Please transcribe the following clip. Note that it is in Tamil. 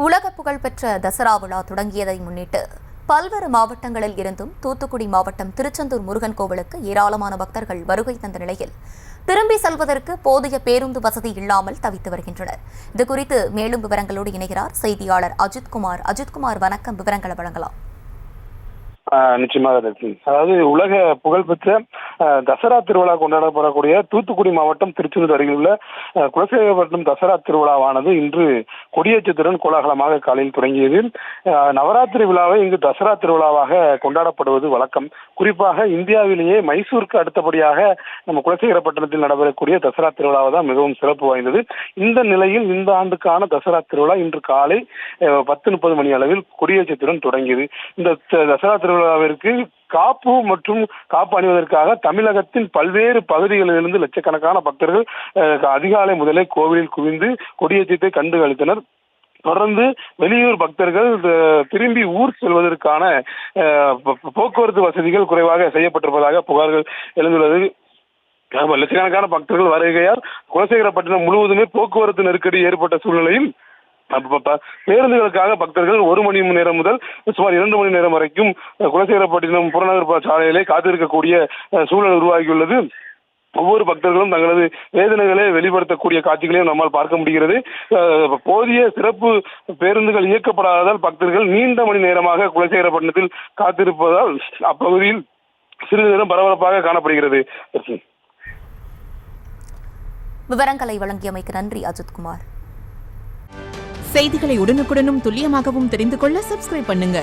உலக புகழ்பெற்ற தசரா விழா தொடங்கியதை முன்னிட்டு பல்வேறு மாவட்டங்களில் இருந்தும் தூத்துக்குடி மாவட்டம் திருச்செந்தூர் முருகன் கோவிலுக்கு ஏராளமான பக்தர்கள் வருகை தந்த நிலையில் திரும்பி செல்வதற்கு போதிய பேருந்து வசதி இல்லாமல் தவித்து வருகின்றனர். இதுகுறித்து மேலும் விவரங்களோடு இணைகிறார் செய்தியாளர் அஜித்குமார். அஜித்குமார், வணக்கம். விவரங்களை வழங்கலாம். நிச்சயமாக அதாவது உலக புகழ்பெற்ற தசரா திருவிழா கொண்டாடப்படக்கூடிய தூத்துக்குடி மாவட்டம் திருச்செந்தூர் அருகில் உள்ள குலசேகரப்பட்டினம் தசரா திருவிழாவானது இன்று கொடியேற்றத்துடன் கோலாகலமாக காலையில் தொடங்கியது. நவராத்திரி விழாவை இங்கு தசரா திருவிழாவாக கொண்டாடப்படுவது வழக்கம். குறிப்பாக இந்தியாவிலேயே மைசூருக்கு அடுத்தபடியாக நம்ம குலசேகரப்பட்டினத்தில் நடைபெறக்கூடிய தசரா திருவிழாவை தான் மிகவும் சிறப்பு வாய்ந்தது. இந்த நிலையில் இந்த ஆண்டுக்கான தசரா திருவிழா இன்று காலை 10:30 மணி அளவில் கொடியேற்றத்துடன் தொடங்கியது. இந்த தசரா திருவிழாவிற்கு காப்பு மற்றும் காப்பு அணிவதற்காக தமிழகத்தின் பல்வேறு பகுதிகளிலிருந்து லட்சக்கணக்கான பக்தர்கள் அதிகாலை முதலே கோவிலில் குவிந்து கொடியேற்றத்தை கண்டு களித்தனர். தொடர்ந்து வெளியூர் பக்தர்கள் திரும்பி ஊர் செல்வதற்கான போக்குவரத்து வசதிகள் குறைவாக செய்யப்பட்டிருப்பதாக புகார்கள் எழுந்துள்ளது. லட்சக்கணக்கான பக்தர்கள் வருகையால் குலசேகரப்பட்டினம் முழுவதுமே போக்குவரத்து நெருக்கடி ஏற்பட்ட சூழ்நிலையில் பேருந்துகளுக்காக பக்தர்கள் 1 மணி நேரம் முதல் சுமார் 2 மணி நேரம் வரைக்கும் குலசேகரப்பட்டினம் புறநகர் சாலையிலே காத்திருக்கக்கூடிய சூழல் உருவாகியுள்ளது. ஒவ்வொரு பக்தர்களும் தங்களது வேதனைகளை வெளிப்படுத்தக்கூடிய காட்சிகளையும் நம்மால் பார்க்க முடிகிறது. போதிய சிறப்பு பேருந்துகள் இயக்கப்படாததால் பக்தர்கள் நீண்ட மணி நேரமாக குலசேகரப்பட்டினத்தில் காத்திருப்பதால் அப்பகுதியில் சிறிது நேரம் பரபரப்பாக காணப்படுகிறது. விவரங்களை வழங்கியமைக்கு நன்றி அஜித்குமார். செய்திகளை உடனுக்குடனும் துல்லியமாகவும் தெரிந்து கொள்ள சப்ஸ்கிரைப் பண்ணுங்க.